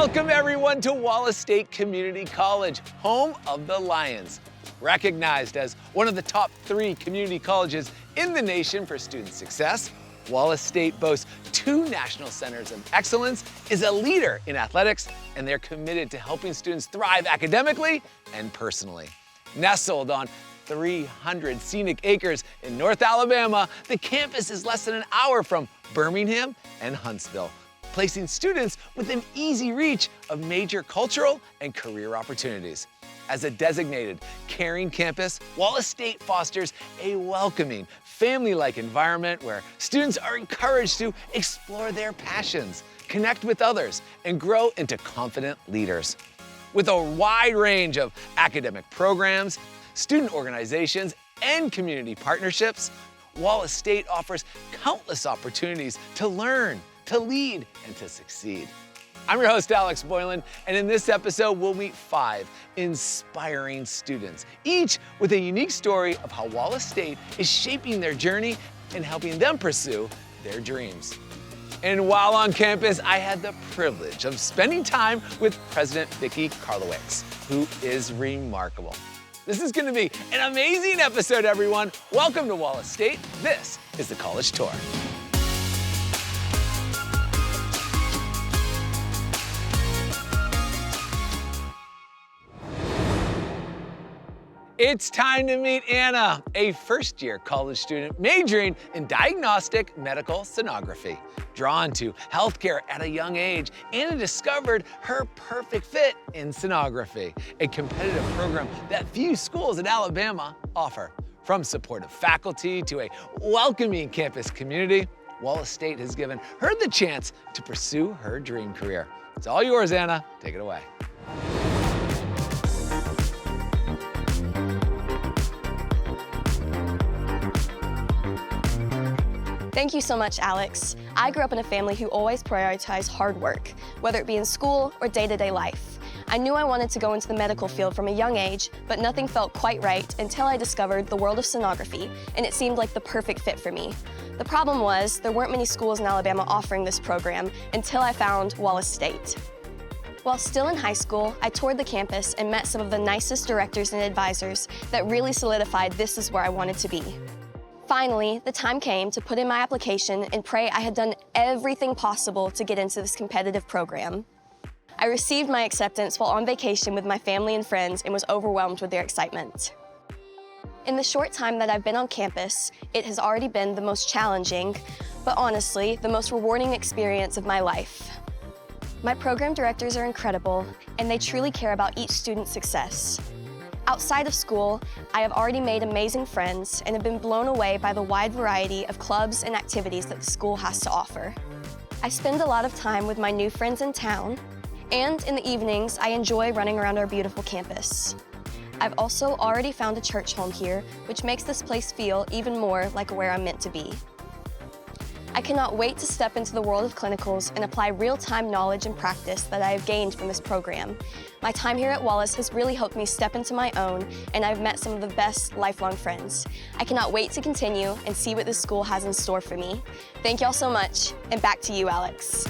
Welcome everyone to Wallace State Community College, home of the Lions. Recognized as one of the top 3 community colleges in the nation for student success, Wallace State boasts 2 national centers of excellence, is a leader in athletics, and they're committed to helping students thrive academically and personally. Nestled on 300 scenic acres in North Alabama, the campus is less than an hour from Birmingham and Huntsville, placing students within easy reach of major cultural and career opportunities. As a designated, caring campus, Wallace State fosters a welcoming, family-like environment where students are encouraged to explore their passions, connect with others, and grow into confident leaders. With a wide range of academic programs, student organizations, and community partnerships, Wallace State offers countless opportunities to learn, to lead, and to succeed. I'm your host, Alex Boylan, and in this episode, we'll meet 5 inspiring students, each with a unique story of how Wallace State is shaping their journey and helping them pursue their dreams. And while on campus, I had the privilege of spending time with President Vicki Karlowicz, who is remarkable. This is going to be an amazing episode, everyone. Welcome to Wallace State. This is the College Tour. It's time to meet Anna, a first-year college student majoring in diagnostic medical sonography. Drawn to healthcare at a young age, Anna discovered her perfect fit in sonography, a competitive program that few schools in Alabama offer. From supportive faculty to a welcoming campus community, Wallace State has given her the chance to pursue her dream career. It's all yours, Anna. Take it away. Thank you so much, Alex. I grew up in a family who always prioritized hard work, whether it be in school or day-to-day life. I knew I wanted to go into the medical field from a young age, but nothing felt quite right until I discovered the world of sonography, and it seemed like the perfect fit for me. The problem was, there weren't many schools in Alabama offering this program until I found Wallace State. While still in high school, I toured the campus and met some of the nicest directors and advisors that really solidified this is where I wanted to be. Finally, the time came to put in my application and pray I had done everything possible to get into this competitive program. I received my acceptance while on vacation with my family and friends and was overwhelmed with their excitement. In the short time that I've been on campus, it has already been the most challenging, but honestly, the most rewarding experience of my life. My program directors are incredible, and they truly care about each student's success. Outside of school, I have already made amazing friends and have been blown away by the wide variety of clubs and activities that the school has to offer. I spend a lot of time with my new friends in town, and in the evenings, I enjoy running around our beautiful campus. I've also already found a church home here, which makes this place feel even more like where I'm meant to be. I cannot wait to step into the world of clinicals and apply real-time knowledge and practice that I have gained from this program. My time here at Wallace has really helped me step into my own, and I've met some of the best lifelong friends. I cannot wait to continue and see what this school has in store for me. Thank y'all so much, and back to you, Alex.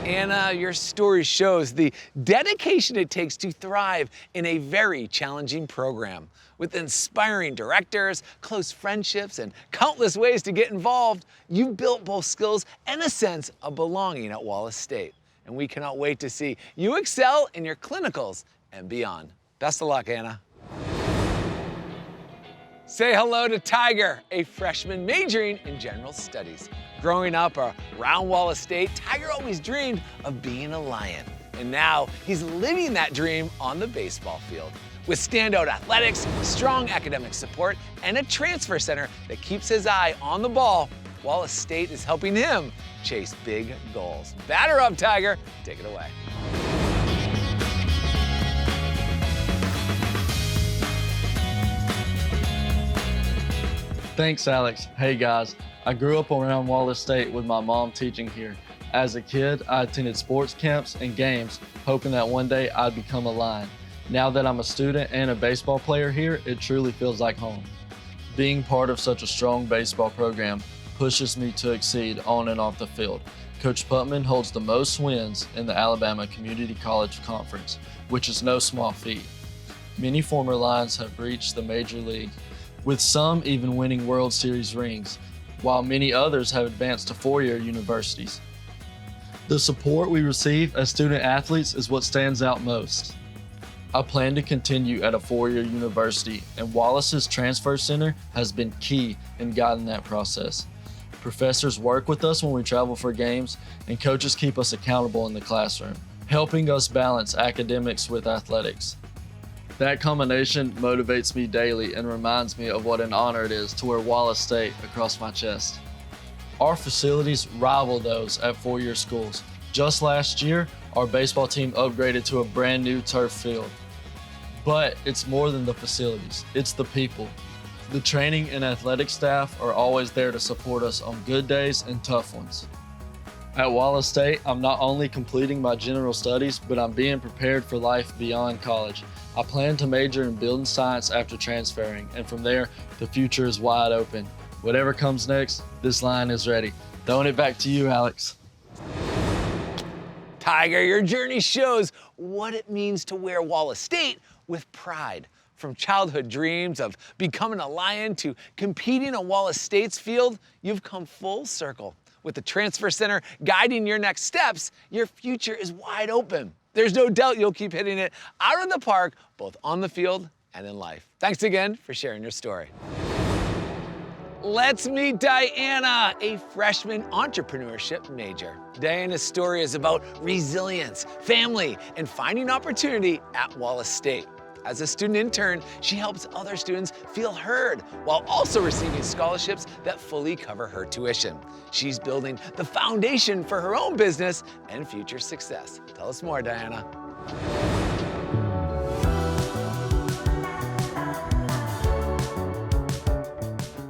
Anna, your story shows the dedication it takes to thrive in a very challenging program. With inspiring directors, close friendships, and countless ways to get involved, you've built both skills and a sense of belonging at Wallace State. And we cannot wait to see you excel in your clinicals and beyond. Best of luck, Anna. Say hello to Tiger, a freshman majoring in general studies. Growing up around Wallace State, Tiger always dreamed of being a Lion. And now he's living that dream on the baseball field. With standout athletics, strong academic support, and a transfer center that keeps his eye on the ball, Wallace State is helping him chase big goals. Batter up, Tiger. Take it away. Thanks, Alex. Hey guys, I grew up around Wallace State with my mom teaching here. As a kid, I attended sports camps and games, hoping that one day I'd become a Lion. Now that I'm a student and a baseball player here, it truly feels like home. Being part of such a strong baseball program pushes me to exceed on and off the field. Coach Putman holds the most wins in the Alabama Community College Conference, which is no small feat. Many former Lions have reached the major league, with some even winning World Series rings, while many others have advanced to four-year universities. The support we receive as student athletes is what stands out most. I plan to continue at a four-year university, and Wallace's Transfer Center has been key in guiding that process. Professors work with us when we travel for games, and coaches keep us accountable in the classroom, helping us balance academics with athletics. That combination motivates me daily and reminds me of what an honor it is to wear Wallace State across my chest. Our facilities rival those at four-year schools. Just last year, our baseball team upgraded to a brand new turf field. But it's more than the facilities, it's the people. The training and athletic staff are always there to support us on good days and tough ones. At Wallace State, I'm not only completing my general studies, but I'm being prepared for life beyond college. I plan to major in building science after transferring, and from there, the future is wide open. Whatever comes next, this line is ready. Throwing it back to you, Alex. Tiger, your journey shows what it means to wear Wallace State with pride. From childhood dreams of becoming a Lion to competing on Wallace State's field, you've come full circle. With the Transfer Center guiding your next steps, your future is wide open. There's no doubt you'll keep hitting it out of the park, both on the field and in life. Thanks again for sharing your story. Let's meet Diana, a freshman entrepreneurship major. Diana's story is about resilience, family, and finding opportunity at Wallace State. As a student intern, she helps other students feel heard while also receiving scholarships that fully cover her tuition. She's building the foundation for her own business and future success. Tell us more, Diana.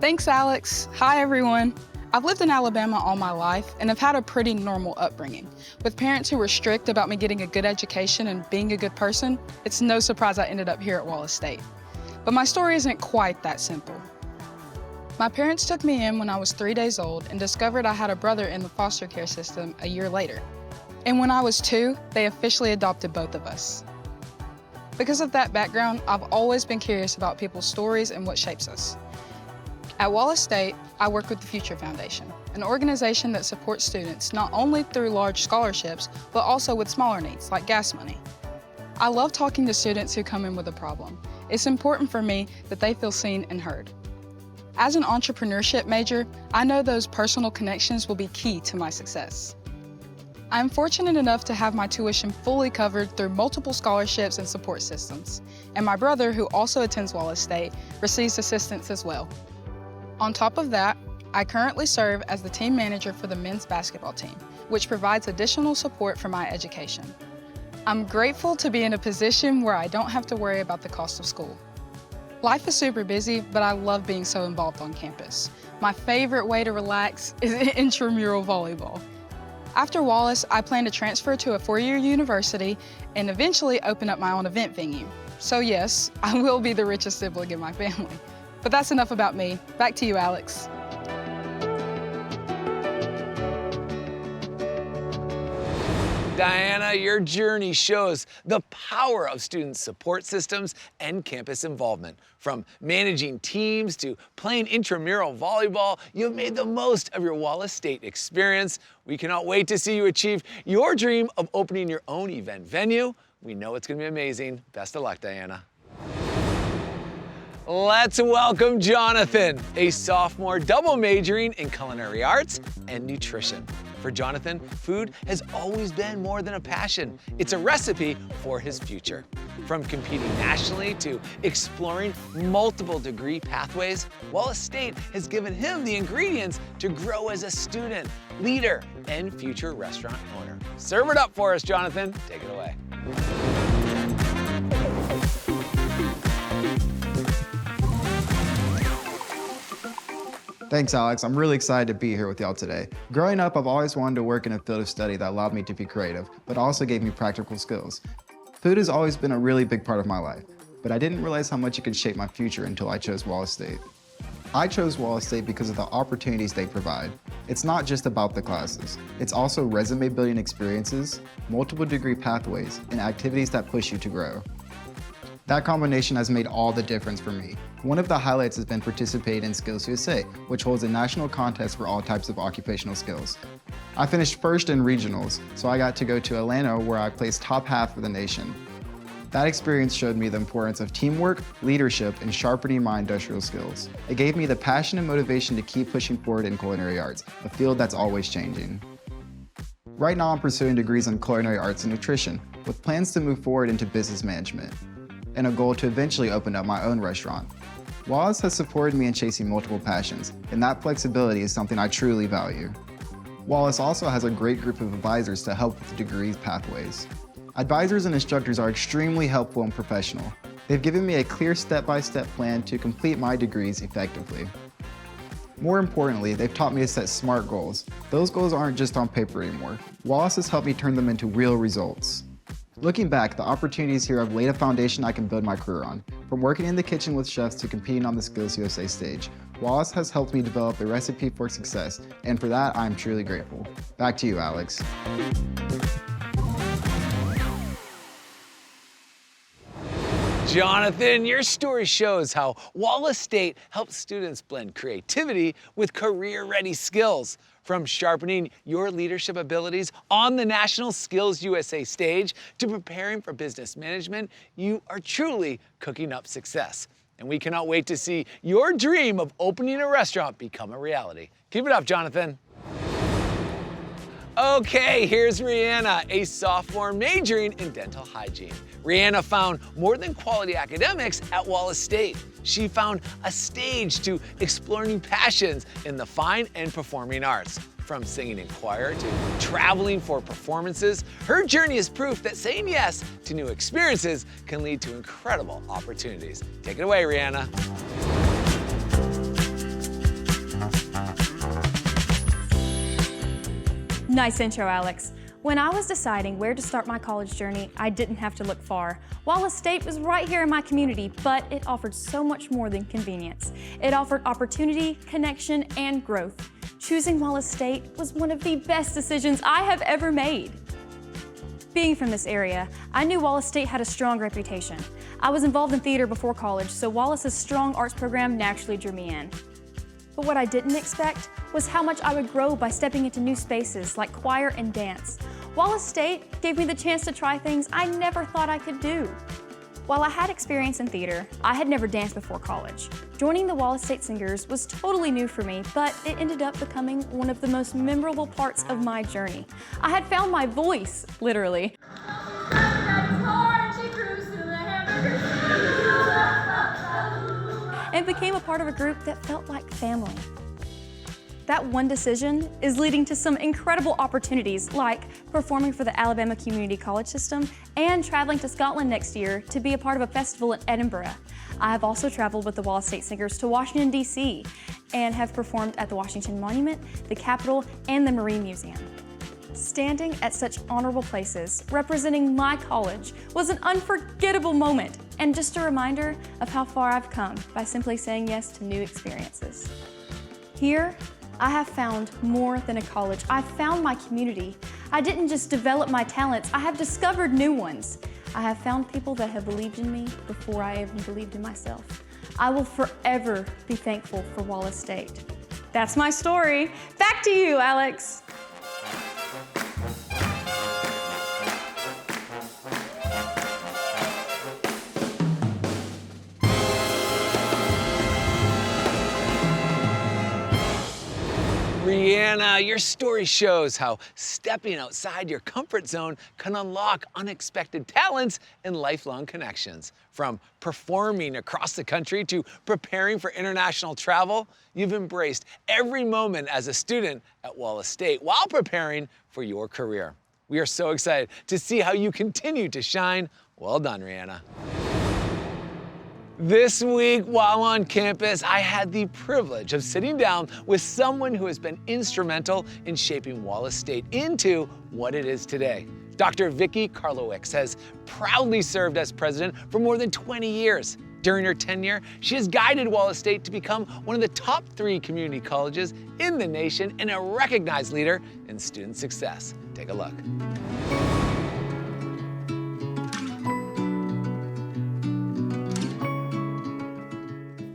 Thanks, Alex. Hi, everyone. I've lived in Alabama all my life and have had a pretty normal upbringing. With parents who were strict about me getting a good education and being a good person, it's no surprise I ended up here at Wallace State. But my story isn't quite that simple. My parents took me in when I was 3 days old and discovered I had a brother in the foster care system a year later. And when I was 2, they officially adopted both of us. Because of that background, I've always been curious about people's stories and what shapes us. At Wallace State, I work with the Future Foundation, an organization that supports students not only through large scholarships, but also with smaller needs, like gas money. I love talking to students who come in with a problem. It's important for me that they feel seen and heard. As an entrepreneurship major, I know those personal connections will be key to my success. I'm fortunate enough to have my tuition fully covered through multiple scholarships and support systems, and my brother, who also attends Wallace State, receives assistance as well. On top of that, I currently serve as the team manager for the men's basketball team, which provides additional support for my education. I'm grateful to be in a position where I don't have to worry about the cost of school. Life is super busy, but I love being so involved on campus. My favorite way to relax is intramural volleyball. After Wallace, I plan to transfer to a four-year university and eventually open up my own event venue. So yes, I will be the richest sibling in my family. But that's enough about me. Back to you, Alex. Diana, your journey shows the power of student support systems and campus involvement. From managing teams to playing intramural volleyball, you've made the most of your Wallace State experience. We cannot wait to see you achieve your dream of opening your own event venue. We know it's going to be amazing. Best of luck, Diana. Let's welcome Jonathan, a sophomore double majoring in culinary arts and nutrition. For Jonathan, food has always been more than a passion. It's a recipe for his future. From competing nationally to exploring multiple degree pathways, Wallace State has given him the ingredients to grow as a student, leader, and future restaurant owner. Serve it up for us, Jonathan. Take it away. Thanks, Alex. I'm really excited to be here with y'all today. Growing up, I've always wanted to work in a field of study that allowed me to be creative, but also gave me practical skills. Food has always been a really big part of my life, but I didn't realize how much it could shape my future until I chose Wallace State. I chose Wallace State because of the opportunities they provide. It's not just about the classes. It's also resume-building experiences, multiple degree pathways, and activities that push you to grow. That combination has made all the difference for me. One of the highlights has been participating in Skills USA, which holds a national contest for all types of occupational skills. I finished first in regionals, so I got to go to Atlanta where I placed top half of the nation. That experience showed me the importance of teamwork, leadership, and sharpening my industrial skills. It gave me the passion and motivation to keep pushing forward in culinary arts, a field that's always changing. Right now I'm pursuing degrees in culinary arts and nutrition, with plans to move forward into business management, and a goal to eventually open up my own restaurant. Wallace has supported me in chasing multiple passions, and that flexibility is something I truly value. Wallace also has a great group of advisors to help with the degrees pathways. Advisors and instructors are extremely helpful and professional. They've given me a clear step-by-step plan to complete my degrees effectively. More importantly, they've taught me to set SMART goals. Those goals aren't just on paper anymore. Wallace has helped me turn them into real results. Looking back, the opportunities here have laid a foundation I can build my career on. From working in the kitchen with chefs to competing on the Skills USA stage, Wallace has helped me develop a recipe for success, and for that, I am truly grateful. Back to you, Alex. Jonathan, your story shows how Wallace State helps students blend creativity with career-ready skills. From sharpening your leadership abilities on the National Skills USA stage to preparing for business management, you are truly cooking up success. And we cannot wait to see your dream of opening a restaurant become a reality. Keep it up, Jonathan. Okay, here's Rihanna, a sophomore majoring in dental hygiene. Rihanna found more than quality academics at Wallace State. She found a stage to explore new passions in the fine and performing arts. From singing in choir to traveling for performances, her journey is proof that saying yes to new experiences can lead to incredible opportunities. Take it away, Rihanna. Nice intro, Alex. When I was deciding where to start my college journey, I didn't have to look far. Wallace State was right here in my community, but it offered so much more than convenience. It offered opportunity, connection, and growth. Choosing Wallace State was one of the best decisions I have ever made. Being from this area, I knew Wallace State had a strong reputation. I was involved in theater before college, so Wallace's strong arts program naturally drew me in. But what I didn't expect was how much I would grow by stepping into new spaces like choir and dance. Wallace State gave me the chance to try things I never thought I could do. While I had experience in theater, I had never danced before college. Joining the Wallace State Singers was totally new for me, but it ended up becoming one of the most memorable parts of my journey. I had found my voice, literally. And became a part of a group that felt like family. That one decision is leading to some incredible opportunities like performing for the Alabama Community College system and traveling to Scotland next year to be a part of a festival in Edinburgh. I have also traveled with the Wallace State Singers to Washington, D.C. and have performed at the Washington Monument, the Capitol, and the Marine Museum. Standing at such honorable places, representing my college, was an unforgettable moment and just a reminder of how far I've come by simply saying yes to new experiences. Here, I have found more than a college. I've found my community. I didn't just develop my talents, I have discovered new ones. I have found people that have believed in me before I even believed in myself. I will forever be thankful for Wallace State. That's my story. Back to you, Alex. Rihanna, your story shows how stepping outside your comfort zone can unlock unexpected talents and lifelong connections. From performing across the country to preparing for international travel, you've embraced every moment as a student at Wallace State while preparing for your career. We are so excited to see how you continue to shine. Well done, Rihanna. This week, while on campus, I had the privilege of sitting down with someone who has been instrumental in shaping Wallace State into what it is today. Dr. Vicki Karlowicz has proudly served as president for more than 20 years. During her tenure, she has guided Wallace State to become one of the top 3 community colleges in the nation and a recognized leader in student success. Take a look.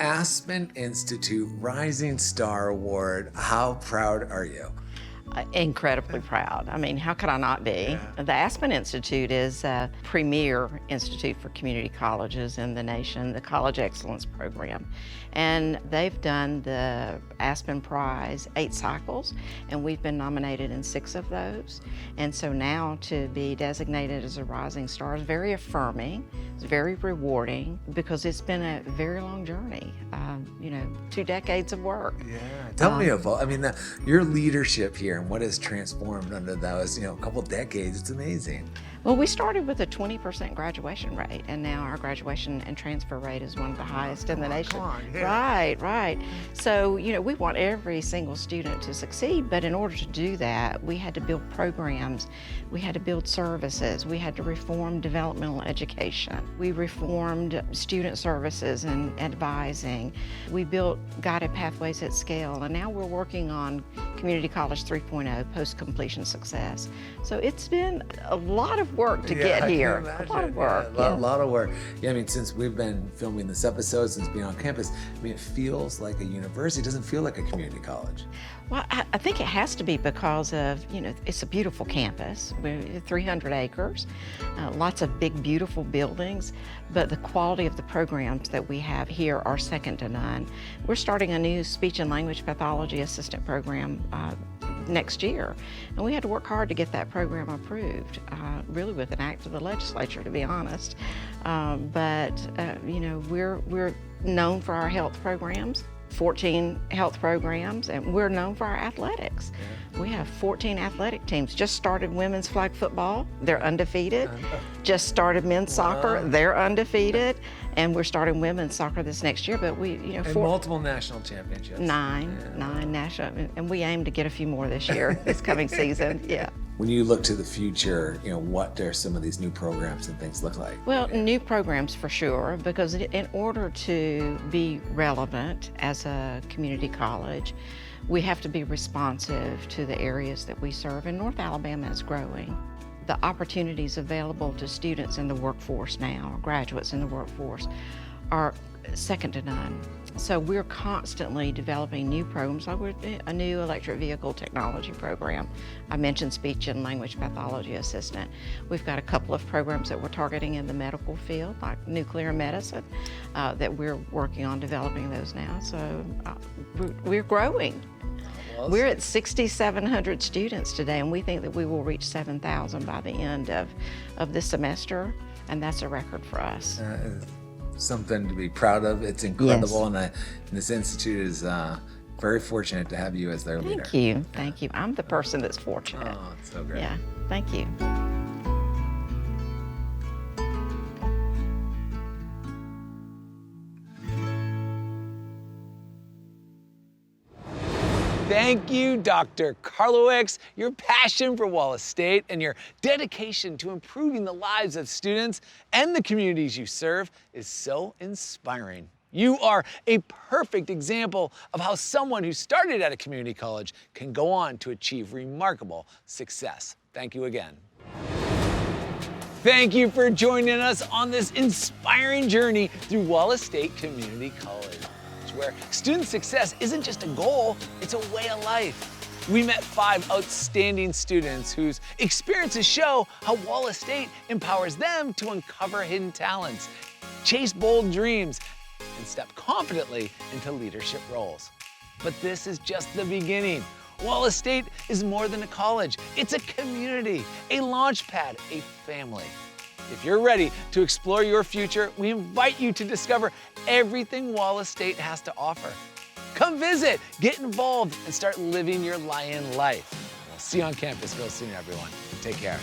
Aspen Institute Rising Star Award. How proud are you? Incredibly proud. I mean, how could I not be? Yeah. The Aspen Institute is a premier institute for community colleges in the nation, the College Excellence Program. And they've done the Aspen Prize 8 cycles, and we've been nominated in 6 of those. And so now to be designated as a Rising Star is very affirming, it's very rewarding, because it's been a very long journey, 2 decades of work. Yeah, tell me about, your leadership here and what has transformed under those, a couple decades. It's amazing. Well, we started with a 20% graduation rate, and now our graduation and transfer rate is one of the highest in the nation. Right. So, we want every single student to succeed, but in order to do that, we had to build programs, we had to build services, we had to reform developmental education. We reformed student services and advising. We built guided pathways at scale, and now we're working on Community College 3.0, post-completion success. So it's been a lot of work to get here. A lot of work. A lot of work. Yeah, since we've been filming this episode, since being on campus, it feels like a university. It doesn't feel like a community college. Well, I think it has to be because of, it's a beautiful campus. We're 300 acres, lots of big, beautiful buildings, but the quality of the programs that we have here are second to none. We're starting a new speech and language pathology assistant program next year, and we had to work hard to get that program approved, really with an act of the legislature, to be honest. We're known for our health programs. 14 health programs, and we're known for our athletics. Yeah. We have 14 athletic teams. Just started women's flag football, they're undefeated. Just started men's soccer, they're undefeated. And we're starting women's soccer this next year, but and multiple national championships. Nine national, and we aim to get a few more this year, this coming season, yeah. When you look to the future, what do some of these new programs and things look like? Well, new programs for sure, because in order to be relevant as a community college, we have to be responsive to the areas that we serve, and North Alabama is growing. The opportunities available to students in the workforce now, graduates in the workforce, are second to none. So we're constantly developing new programs, like a new electric vehicle technology program. I mentioned speech and language pathology assistant. We've got a couple of programs that we're targeting in the medical field, like nuclear medicine, that we're working on developing those now. So we're growing. We're at 6,700 students today, and we think that we will reach 7,000 by the end of this semester, and that's a record for us. Something to be proud of. It's incredible, yes. And this institute is very fortunate to have you as their leader. Thank you. I'm the person that's fortunate. Oh, it's so great. Yeah, thank you. Thank you, Dr. Karlowicz. Your passion for Wallace State and your dedication to improving the lives of students and the communities you serve is so inspiring. You are a perfect example of how someone who started at a community college can go on to achieve remarkable success. Thank you again. Thank you for joining us on this inspiring journey through Wallace State Community College, where student success isn't just a goal, it's a way of life. We met 5 outstanding students whose experiences show how Wallace State empowers them to uncover hidden talents, chase bold dreams, and step confidently into leadership roles. But this is just the beginning. Wallace State is more than a college. It's a community, a launch pad, a family. If you're ready to explore your future, we invite you to discover everything Wallace State has to offer. Come visit, get involved, and start living your Lion life. We'll see you on campus real soon, everyone. Take care.